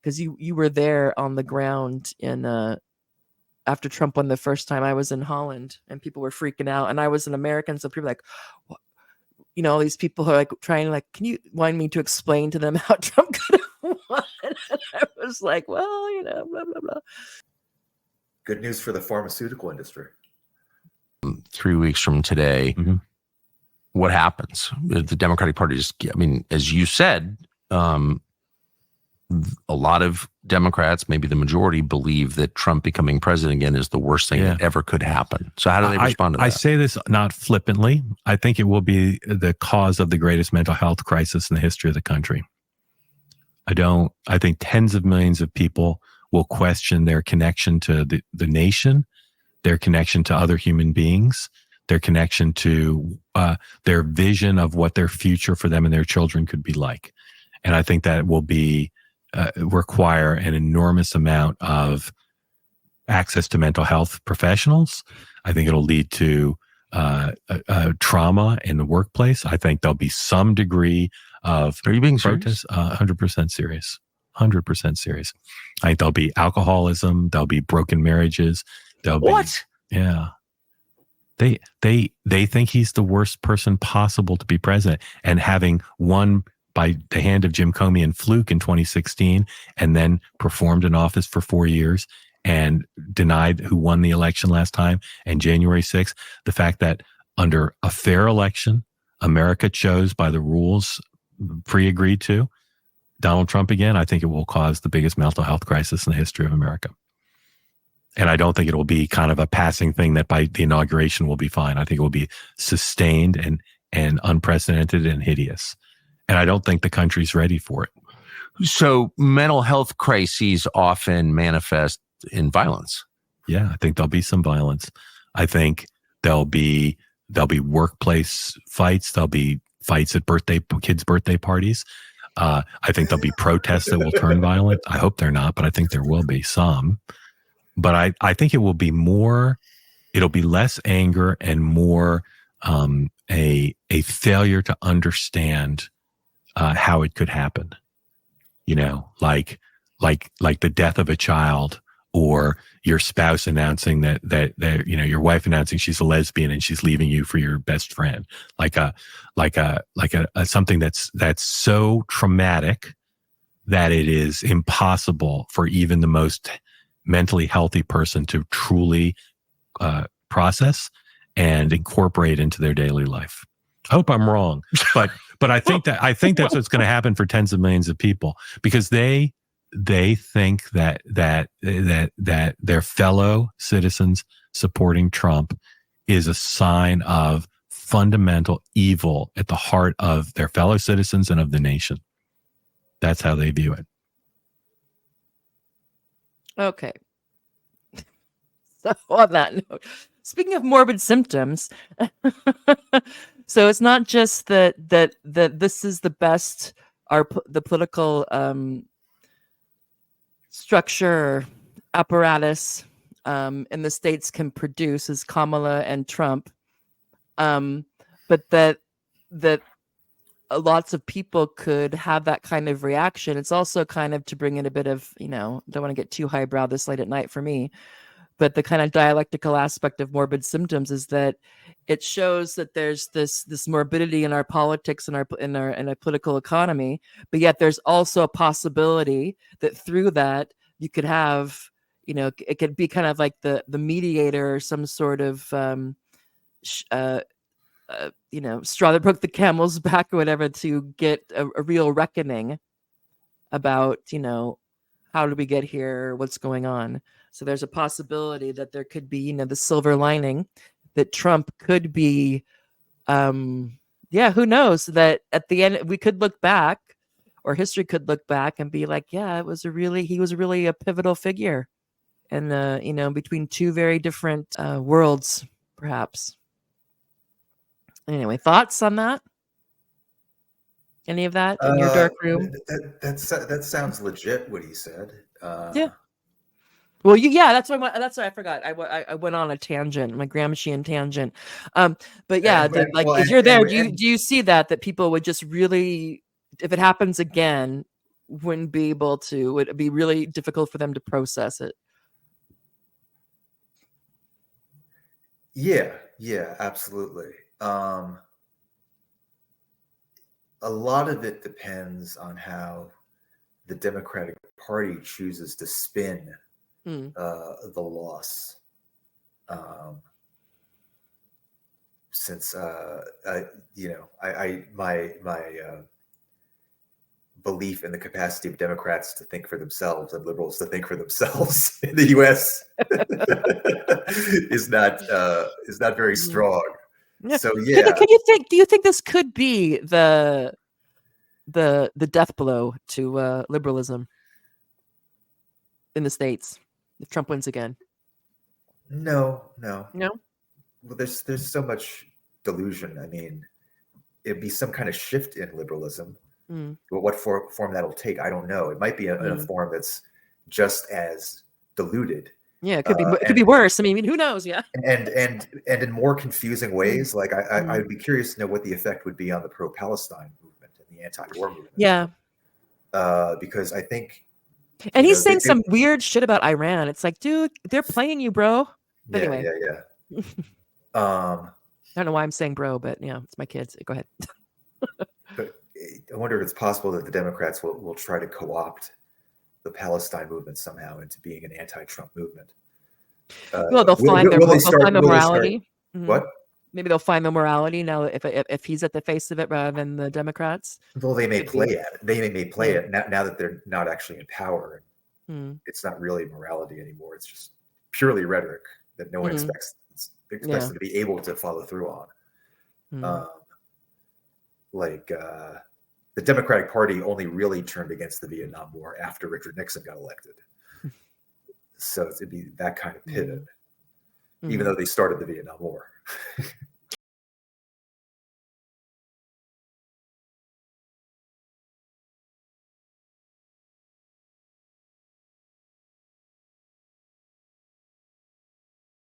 because you were there on the ground in after Trump won the first time. I was in Holland and people were freaking out, and I was an American, so people were like, what? All these people who are like trying to can you want me to explain to them how Trump could have won? And I was like, well, blah blah blah. Good news for the pharmaceutical industry. 3 weeks from today, what happens? The Democratic Party is, as you said, a lot of Democrats, maybe the majority, believe that Trump becoming president again is the worst thing that ever could happen. So how do they respond to that? I say this not flippantly. I think it will be the cause of the greatest mental health crisis in the history of the country. I think tens of millions of people will question their connection to the nation, their connection to other human beings, their connection to their vision of what their future for them and their children could be like. And I think that will be require an enormous amount of access to mental health professionals. I think it'll lead to trauma in the workplace. I think there'll be some degree of Are you being protest. 100% serious. 100% serious. I think there'll be alcoholism. There'll be broken marriages. There'll be yeah. They think he's the worst person possible to be president, and having won by the hand of Jim Comey and Fluke in 2016, and then performed in office for 4 years and denied who won the election last time, and January 6th, the fact that under a fair election, America chose by the rules pre-agreed to Donald Trump again, I think it will cause the biggest mental health crisis in the history of America. And I don't think it will be kind of a passing thing that by the inauguration will be fine. I think it will be sustained and unprecedented and hideous. And I don't think the country's ready for it. So mental health crises often manifest in violence. Yeah, I think there'll be some violence. I think there'll be workplace fights. There'll be fights at kids' birthday parties. I think there'll be protests that will turn violent. I hope they're not, but I think there will be some. But I think it will be more. It'll be less anger and more a failure to understand how it could happen, like the death of a child, or your spouse announcing that your wife announcing she's a lesbian and she's leaving you for your best friend, like a something that's so traumatic that it is impossible for even the most mentally healthy person to truly process and incorporate into their daily life. I hope I'm wrong, but I think that's what's going to happen for tens of millions of people, because they think that their fellow citizens supporting Trump is a sign of fundamental evil at the heart of their fellow citizens and of the nation. That's how they view it. Okay. So on that note, speaking of morbid symptoms, so it's not just that this is the best the political structure apparatus in the states can produce is Kamala and Trump, but that lots of people could have that kind of reaction. It's also kind of to bring in a bit of, don't want to get too highbrow this late at night for me, but the kind of dialectical aspect of morbid symptoms is that it shows that there's this morbidity in our politics and in our political economy, but yet there's also a possibility that through that you could have, it could be kind of like the mediator, or some sort of straw that broke the camel's back or whatever, to get a real reckoning about, how did we get here? What's going on? So there's a possibility that there could be, the silver lining, that Trump could be, who knows, that at the end we could look back, or history could look back and be like, yeah, he was really a pivotal figure, and between two very different worlds, perhaps. Anyway, thoughts on that? Any of that in your dark room? That sounds legit, what he said. Yeah. Well, that's why I forgot. I went on a tangent, my Gramscian tangent. But yeah, if you're there, do you see that people would just really, if it happens again, wouldn't be able to, would be really difficult for them to process it. Yeah, absolutely. A lot of it depends on how the Democratic Party chooses to spin the loss. Since my belief in the capacity of Democrats to think for themselves and liberals to think for themselves in the U.S. is not very strong. Yeah. So yeah, Do you think this could be the death blow to liberalism in the States if Trump wins again? No. Well, there's so much delusion. I mean, it'd be some kind of shift in liberalism. But what form that'll take, I don't know. It might be in a form that's just as diluted. Yeah, it could be. It could be worse. I mean, who knows? Yeah. And in more confusing ways. Like I'd be curious to know what the effect would be on the pro-Palestine movement and the anti-war movement. Yeah. Because I think. And he's saying some weird shit about Iran. It's like, dude, they're playing you, bro. But anyway. Yeah. I don't know why I'm saying bro, but yeah, it's my kids. Go ahead. But I wonder if it's possible that the Democrats will try to co-opt the Palestine movement somehow into being an anti-Trump movement. Well, they'll find the morality. What? Maybe they'll find the morality now if he's at the face of it rather than the Democrats. Well, they may play at it. They may play it now that they're not actually in power. It's not really morality anymore. It's just purely rhetoric that no one expects them to be able to follow through on. The Democratic Party only really turned against the Vietnam War after Richard Nixon got elected. So it'd be that kind of pivot, even though they started the Vietnam War.